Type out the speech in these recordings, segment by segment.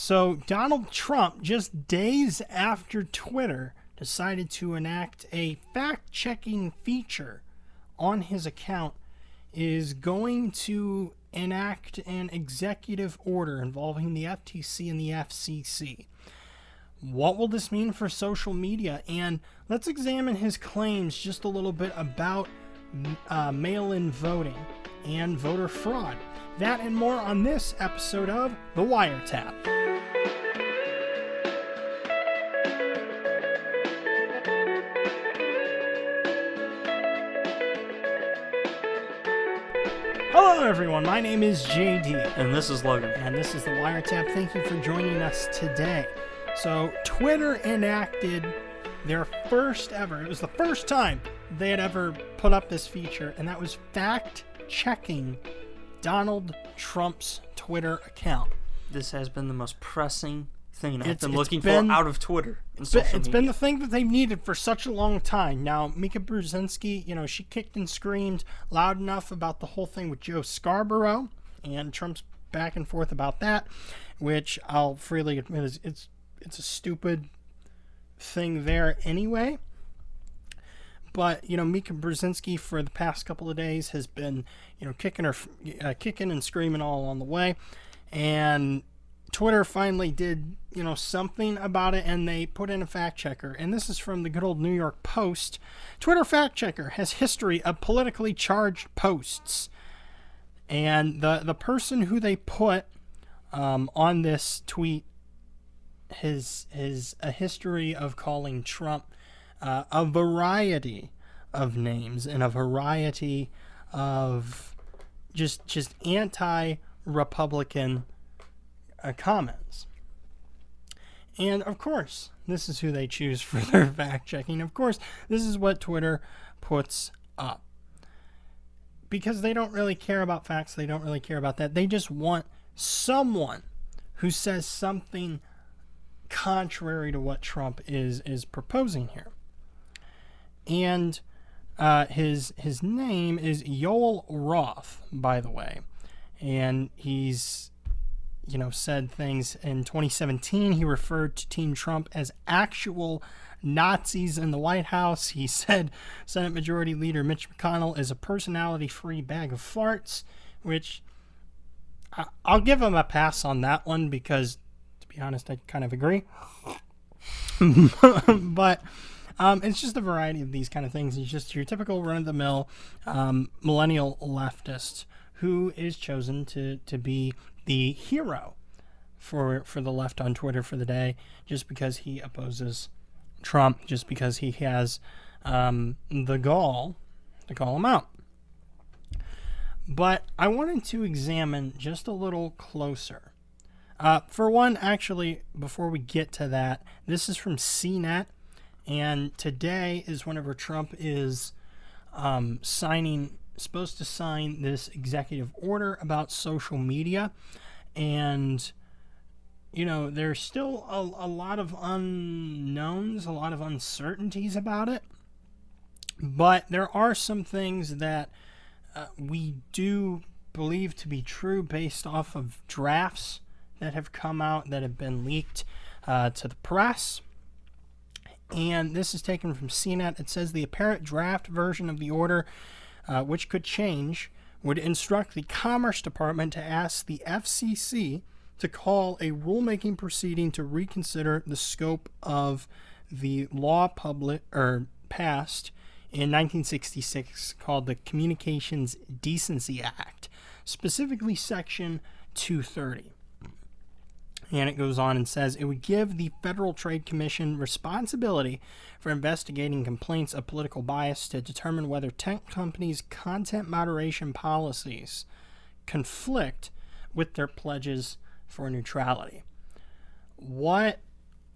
So Donald Trump, just days after Twitter decided to enact a fact-checking feature on his account, is going to enact an executive order involving the FTC and the FCC. What will this mean for social media? And let's examine his claims just a little bit about mail-in voting and voter fraud. That and more on this episode of The WireTap. Hello everyone, my name is JD. And this is Logan. And this is The WireTap. Thank you for joining us today. So, Twitter enacted their first ever, it was the first time they had ever put up this feature, and that was fact-checking Donald Trump's Twitter account. This has been the most pressing thing I've been looking for out of Twitter and social media. It's been the thing that they've needed for such a long time. Now, Mika Brzezinski, she kicked and screamed loud enough about the whole thing with Joe Scarborough and Trump's back and forth about that, which I'll freely admit is it's a stupid thing there anyway. But, Mika Brzezinski for the past couple of days has been, kicking and screaming all along the way. And Twitter finally did, something about it, and they put in a fact checker. And this is from the good old New York Post. Twitter fact checker has history of politically charged posts. And the person who they put on this tweet has a history of calling Trump a variety of names and a variety of just anti-Republican comments. And of course, this is who they choose for their fact-checking. Of course, this is what Twitter puts up. Because they don't really care about facts, they don't really care about that. They just want someone who says something contrary to what Trump is proposing here. And his name is Yoel Roth, by the way. And he's, said things in 2017. He referred to Team Trump as actual Nazis in the White House. He said Senate Majority Leader Mitch McConnell is a personality-free bag of farts, which I'll give him a pass on that one because, to be honest, I kind of agree. But it's just a variety of these kind of things. He's just your typical run-of-the-mill millennial leftist who is chosen to be the hero for the left on Twitter for the day, just because he opposes Trump, just because he has the gall to call him out. But I wanted to examine just a little closer. For one, actually, before we get to that, this is from CNET. And today is whenever Trump is supposed to sign this executive order about social media. And, there's still a lot of unknowns, a lot of uncertainties about it. But there are some things that we do believe to be true based off of drafts that have come out, that have been leaked to the press. And this is taken from CNET. It says the apparent draft version of the order, which could change, would instruct the Commerce Department to ask the FCC to call a rulemaking proceeding to reconsider the scope of the law passed in 1966 called the Communications Decency Act, specifically Section 230. And it goes on and says it would give the Federal Trade Commission responsibility for investigating complaints of political bias to determine whether tech companies' content moderation policies conflict with their pledges for neutrality. What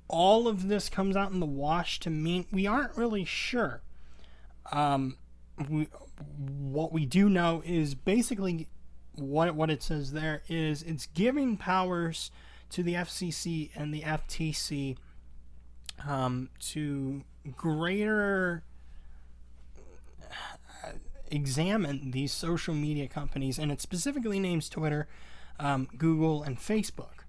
all of this comes out in the wash to mean, we aren't really sure. What we do know is basically what it says there is it's giving powers to the FCC and the FTC to greater examine these social media companies, and it specifically names Twitter, Google, and Facebook.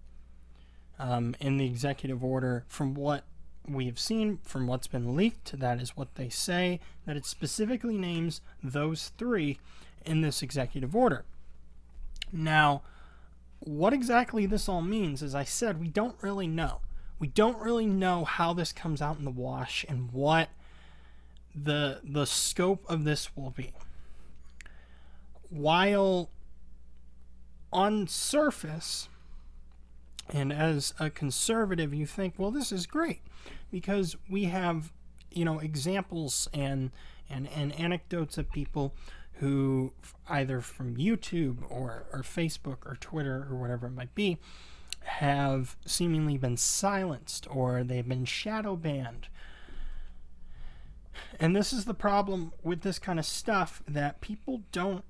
in the executive order. From what we have seen, from what's been leaked, that is what they say, that it specifically names those three in this executive order. Now, what exactly this all means, as I said, we don't really know. We don't really know how this comes out in the wash and what the scope of this will be. While on surface, and as a conservative, you think, well, this is great because we have, examples and anecdotes of people who, either from YouTube or Facebook or Twitter or whatever it might be, have seemingly been silenced or they've been shadow banned. And this is the problem with this kind of stuff that people don't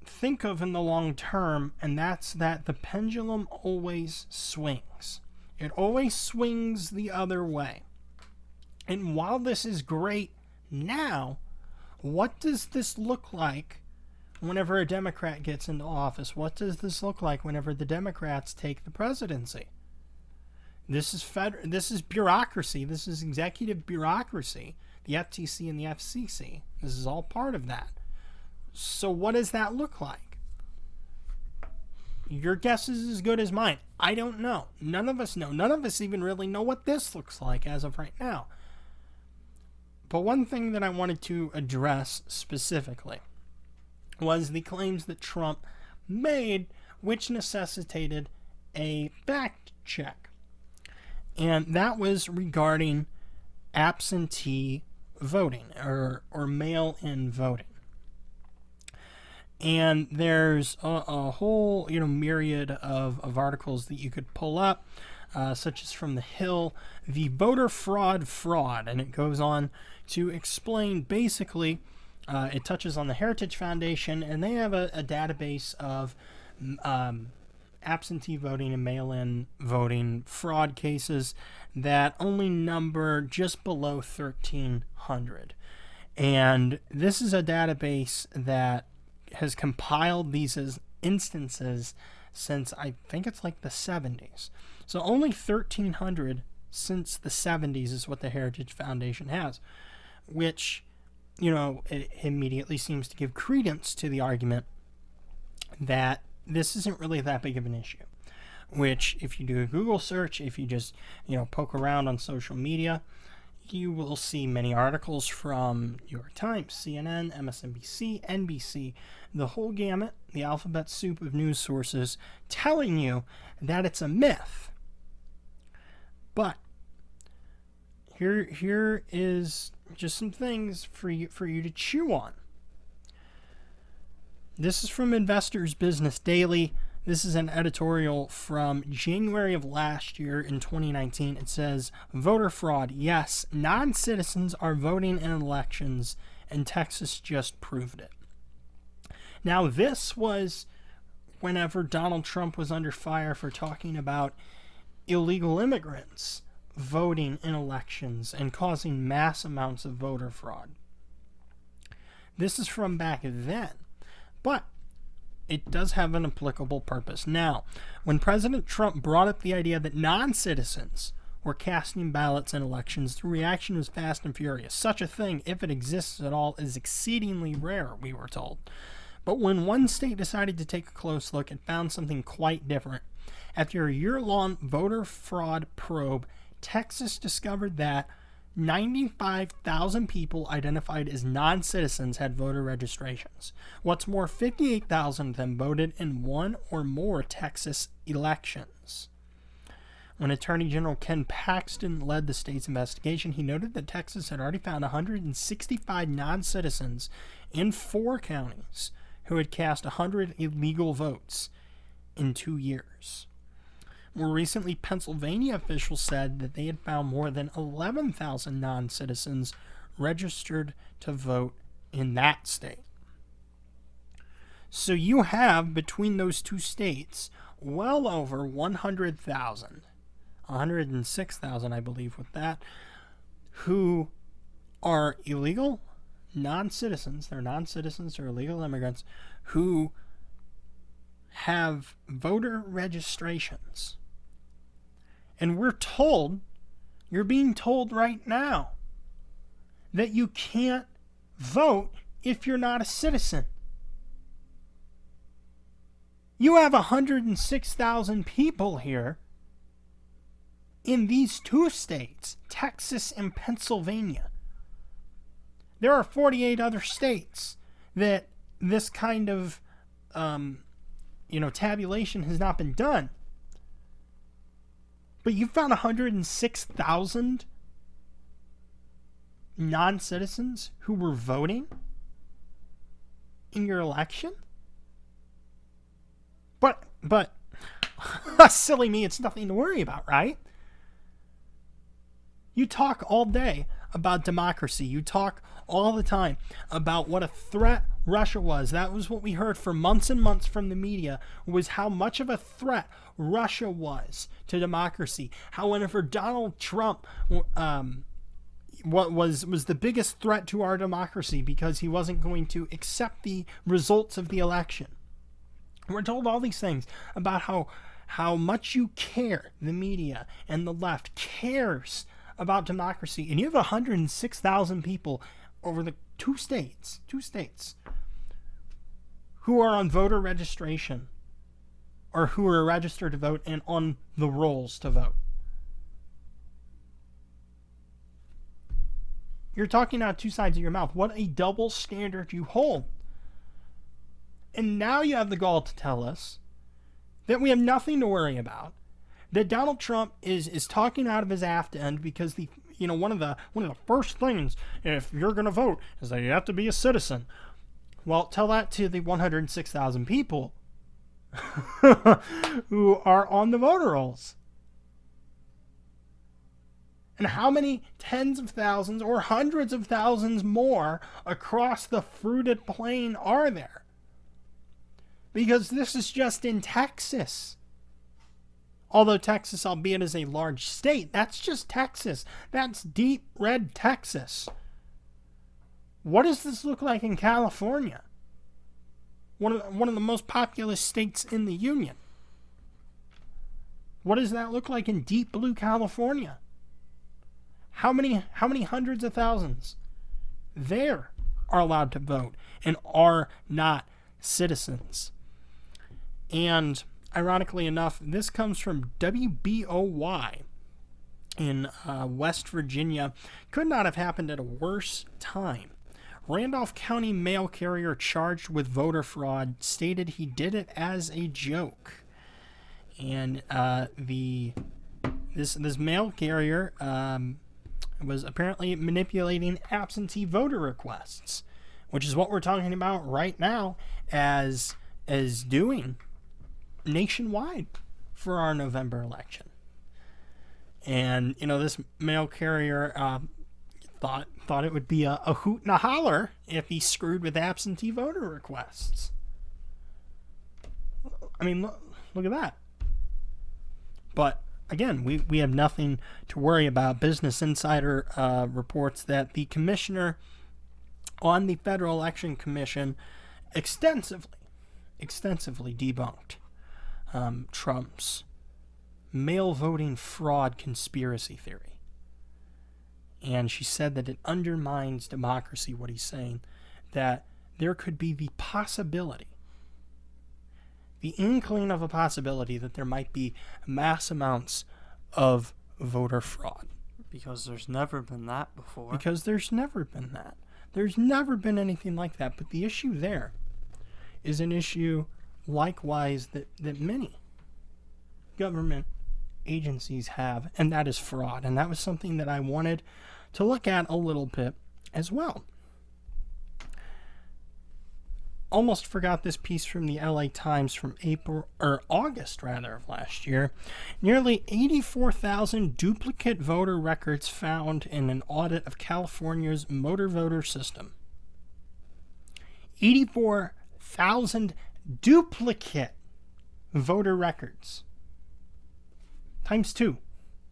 think of in the long term, and that's that the pendulum always swings. It always swings the other way. And while this is great now, what does this look like whenever a Democrat gets into office? What does this look like whenever the Democrats take the presidency? This is bureaucracy. This is executive bureaucracy. The FTC and the FCC. This is all part of that. So what does that look like? Your guess is as good as mine. I don't know. None of us know. None of us even really know what this looks like as of right now. But one thing that I wanted to address specifically was the claims that Trump made, which necessitated a fact check. And that was regarding absentee voting or mail-in voting. And there's a whole myriad of articles that you could pull up, such as from The Hill, the voter fraud, and it goes on to explain basically, it touches on the Heritage Foundation, and they have a database of absentee voting and mail-in voting fraud cases that only number just below 1,300. And this is a database that has compiled these as instances since I think it's like the 70s. So only 1,300 since the 70s is what the Heritage Foundation has, which, it immediately seems to give credence to the argument that this isn't really that big of an issue. Which, if you do a Google search, if you just, poke around on social media, you will see many articles from New York Times, CNN, MSNBC, NBC, the whole gamut, the alphabet soup of news sources, telling you that it's a myth. But here is just some things for you to chew on. This is from Investors Business Daily. This is an editorial from January of last year in 2019. It says, voter fraud. Yes, non-citizens are voting in elections, and Texas just proved it. Now, this was whenever Donald Trump was under fire for talking about illegal immigrants voting in elections and causing mass amounts of voter fraud. This is from back then, but it does have an applicable purpose now. When President Trump brought up the idea that non-citizens were casting ballots in elections, the reaction was fast and furious. Such a thing, if it exists at all, is exceedingly rare, we were told. But when one state decided to take a close look, it found something quite different. After a year-long voter fraud probe, Texas discovered that 95,000 people identified as non-citizens had voter registrations. What's more, 58,000 of them voted in one or more Texas elections. When Attorney General Ken Paxton led the state's investigation, he noted that Texas had already found 165 non-citizens in 4 counties who had cast 100 illegal votes in 2 years. More recently, Pennsylvania officials said that they had found more than 11,000 non-citizens registered to vote in that state. So you have, between those 2 states, well over 100,000, 106,000, I believe, with that, who are illegal non-citizens. They're non-citizens or illegal immigrants who have voter registrations. And you're being told right now that you can't vote if you're not a citizen. You have 106,000 people here in these two states, Texas and Pennsylvania. There are 48 other states that this kind of, tabulation has not been done. But you found 106,000 non-citizens who were voting in your election? But silly me, it's nothing to worry about, right? You talk all day about democracy. You talk all the time about what a threat Russia was. That was what we heard for months and months from the media, was how much of a threat Russia was to democracy. How whenever Donald Trump what was the biggest threat to our democracy because he wasn't going to accept the results of the election. We're told all these things about how much you care, the media and the left cares about democracy. And you have 106,000 people over the two states who are on voter registration or who are registered to vote and on the rolls to vote. You're talking out two sides of your mouth. What a double standard you hold. And now you have the gall to tell us that we have nothing to worry about, that Donald Trump is talking out of his aft end because one of the first things if you're going to vote is that you have to be a citizen. Well, tell that to the 106,000 people who are on the voter rolls. And how many tens of thousands or hundreds of thousands more across the fruited plain are there? Because this is just in Texas. Although Texas, albeit is a large state, that's just Texas. That's deep red Texas. What does this look like in California? One of the most populous states in the Union. What does that look like in deep blue California? How many hundreds of thousands there are allowed to vote and are not citizens? And ironically enough, this comes from WBOY in West Virginia. Could not have happened at a worse time. Randolph County mail carrier charged with voter fraud stated he did it as a joke. And this mail carrier was apparently manipulating absentee voter requests, which is what we're talking about right now as doing nationwide for our November election. And this mail carrier thought it would be a hoot and a holler if he screwed with absentee voter requests. I mean, look at that. But again, we have nothing to worry about. Business Insider reports that the commissioner on the Federal Election Commission extensively debunked Trump's mail voting fraud conspiracy theory. And she said that it undermines democracy, what he's saying, that there could be the inkling of a possibility that there might be mass amounts of voter fraud. Because there's never been that before. There's never been anything like that. But the issue there is an issue likewise that many government agencies have, and that is fraud. And that was something that I wanted to look at a little bit as well. Almost forgot this piece from the LA Times from August of last year. Nearly 84,000 duplicate voter records found in an audit of California's motor voter system. 84,000 duplicate voter records. Times 2.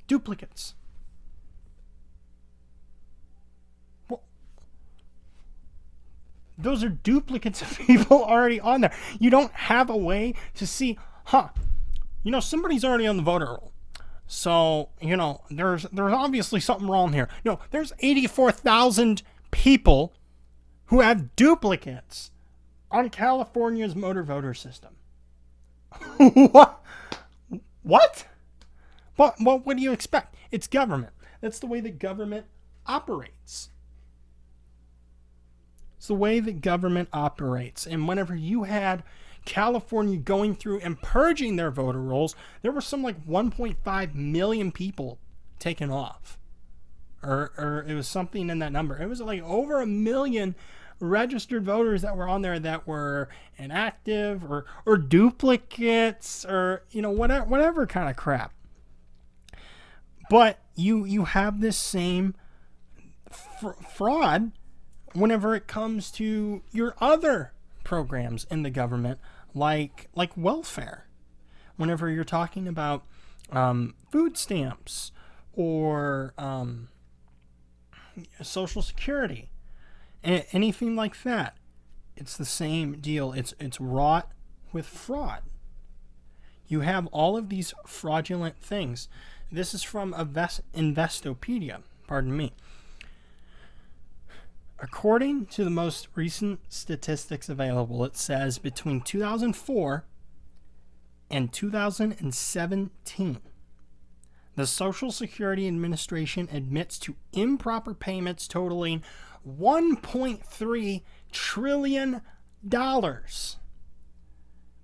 Duplicates. Those are duplicates of people already on there. You don't have a way to see, somebody's already on the voter roll. So, there's obviously something wrong here. No, there's 84,000 people who have duplicates on California's motor voter system. What? What? What do you expect? It's government. That's the way that government operates. It's the way that government operates. And whenever you had California going through and purging their voter rolls, there were some like 1.5 million people taken off. Or it was something in that number. It was like over 1 million registered voters that were on there that were inactive or duplicates or whatever kind of crap. But you have this same fraud whenever it comes to your other programs in the government, like welfare. Whenever you're talking about food stamps or Social Security, anything like that, it's the same deal. It's wrought with fraud. You have all of these fraudulent things. This is from Investopedia. Pardon me. According to the most recent statistics available, it says between 2004 and 2017, the Social Security Administration admits to improper payments totaling $1.3 trillion.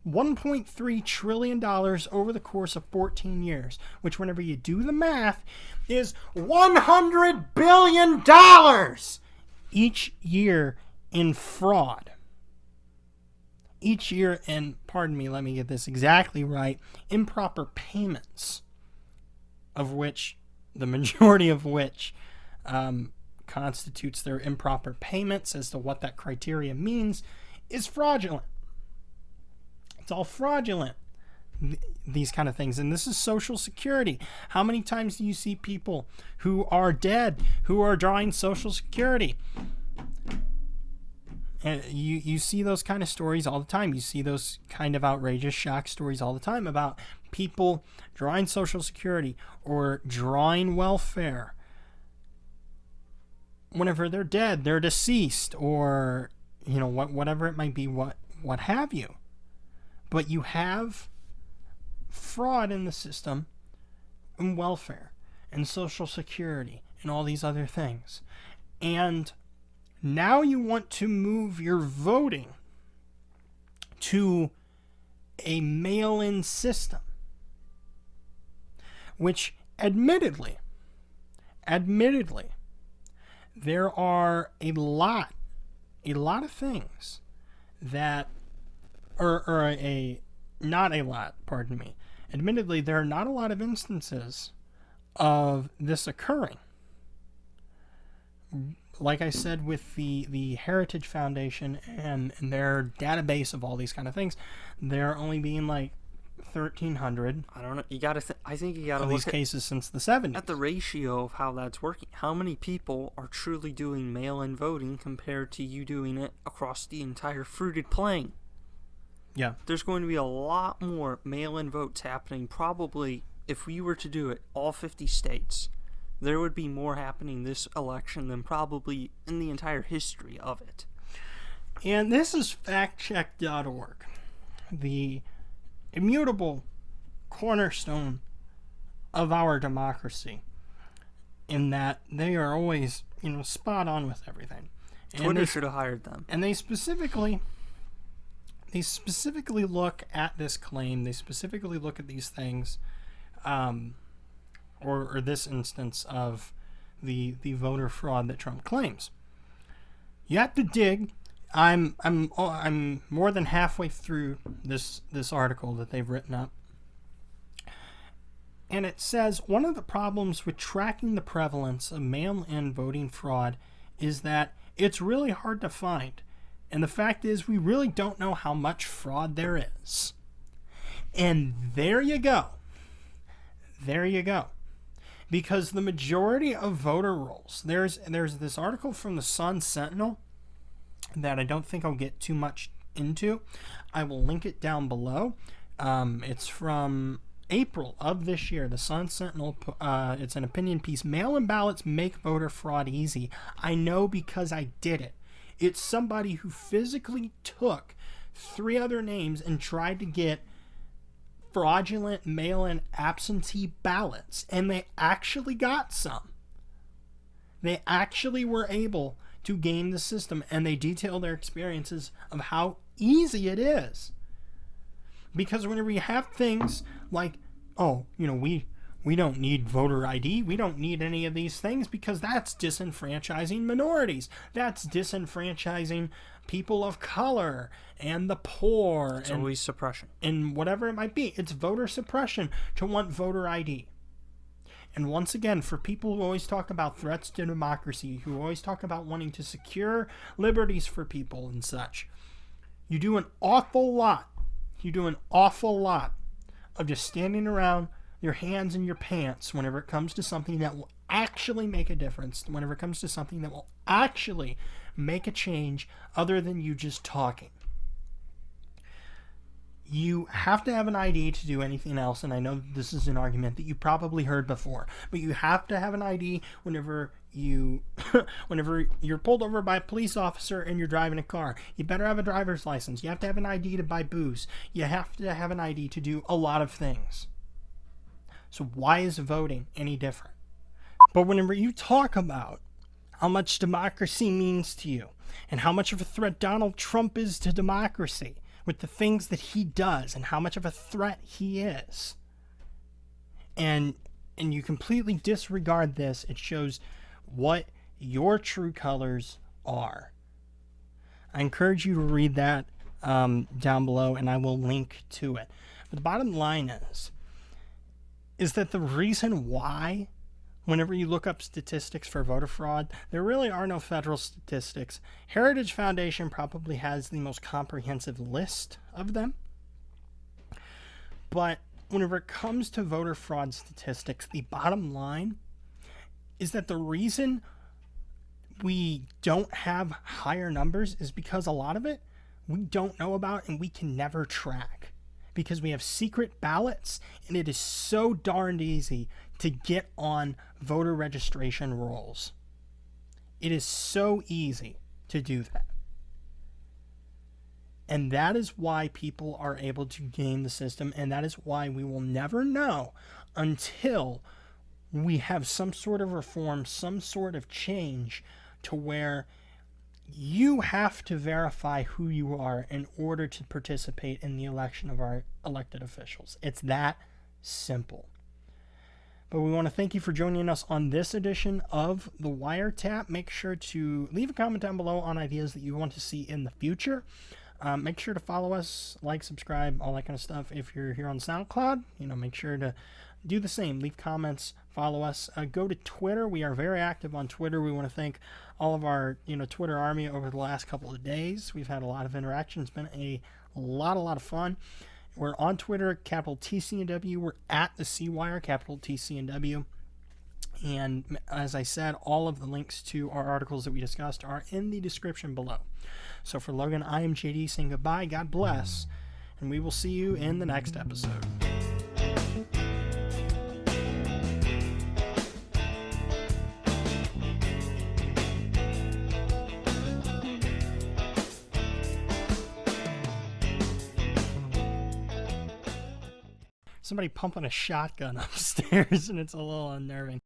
$1.3 trillion over the course of 14 years, which whenever you do the math is $100 billion each year in fraud. Each year in, pardon me, let me get this exactly right, improper payments, of which, the majority of which constitutes their improper payments. As to what that criteria means is fraudulent. It's all fraudulent, these kind of things. And this is Social Security. How many times do you see people who are dead, who are drawing Social Security? And you see those kind of stories all the time. You see those kind of outrageous shock stories all the time about people drawing Social Security or drawing welfare. Whenever they're dead, they're deceased, or whatever it might be, what have you. But you have fraud in the system, and welfare, and Social Security, and all these other things. And now you want to move your voting to a mail-in system, which admittedly, there are a lot of things that Admittedly, there are not a lot of instances of this occurring. Like I said, with the Heritage Foundation and their database of all these kind of things, there only being like 1,300. I don't know. I think you gotta look these cases since the 70s. At the ratio of how that's working. How many people are truly doing mail-in voting compared to you doing it across the entire fruited plain? Yeah. There's going to be a lot more mail-in votes happening. Probably, if we were to do it, all 50 states, there would be more happening this election than probably in the entire history of it. And this is factcheck.org, the immutable cornerstone of our democracy, in that they are always, spot on with everything. Twitter should have hired them. And they specifically look at this claim. They specifically look at these things, or this instance of the voter fraud that Trump claims. You have to dig. I'm more than halfway through this article that they've written up, and it says one of the problems with tracking the prevalence of mail-in voting fraud is that it's really hard to find. And the fact is, we really don't know how much fraud there is. And there you go. Because the majority of voter rolls, there's this article from the Sun Sentinel that I don't think I'll get too much into. I will link it down below. It's from April of this year, the Sun Sentinel, it's an opinion piece, mail-in ballots make voter fraud easy. I know because I did it. It's somebody who physically took 3 other names and tried to get fraudulent mail-in absentee ballots, and they actually got some. They actually were able to game the system, and they detail their experiences of how easy it is. Because whenever you have things like, oh, we don't need voter ID, we don't need any of these things because that's disenfranchising minorities. That's disenfranchising people of color and the poor. It's always suppression. And whatever it might be. It's voter suppression to want voter ID. And once again, for people who always talk about threats to democracy, who always talk about wanting to secure liberties for people and such, you do an awful lot. You do an awful lot of just standing around your hands in your pants whenever it comes to something that will actually make a difference, whenever it comes to something that will actually make a change other than you just talking. You have to have an ID to do anything else, and I know this is an argument that you probably heard before, but you have to have an ID whenever you're pulled over by a police officer and you're driving a car. You better have a driver's license. You have to have an ID to buy booze. You have to have an ID to do a lot of things. So why is voting any different? But whenever you talk about how much democracy means to you and how much of a threat Donald Trump is to democracy with the things that he does and how much of a threat he is, and you completely disregard this, it shows what your true colors are. I encourage you to read that down below, and I will link to it. But the bottom line is that the reason why, whenever you look up statistics for voter fraud, there really are no federal statistics. Heritage Foundation probably has the most comprehensive list of them. But whenever it comes to voter fraud statistics, the bottom line is that the reason we don't have higher numbers is because a lot of it we don't know about and we can never track. Because we have secret ballots, and it is so darned easy to get on voter registration rolls. It is so easy to do that. And that is why people are able to game the system, and that is why we will never know until we have some sort of reform, some sort of change to where you have to verify who you are in order to participate in the election of our elected officials. It's that simple. But we want to thank you for joining us on this edition of the WireTap. Make sure to leave a comment down below on ideas that you want to see in the future. Make sure to follow us, like, subscribe, all that kind of stuff. If you're here on SoundCloud, make sure to do the same. Leave comments, follow us. Go to Twitter. We are very active on Twitter. We want to thank all of our Twitter army over the last couple of days. We've had a lot of interaction. It's been a lot of fun. We're on Twitter, capital TCNW. We're at the CWire, capital TCNW. And as I said, all of the links to our articles that we discussed are in the description below. So for Logan, I am JD saying goodbye. God bless. And we will see you in the next episode. Somebody pumping a shotgun upstairs, and it's a little unnerving.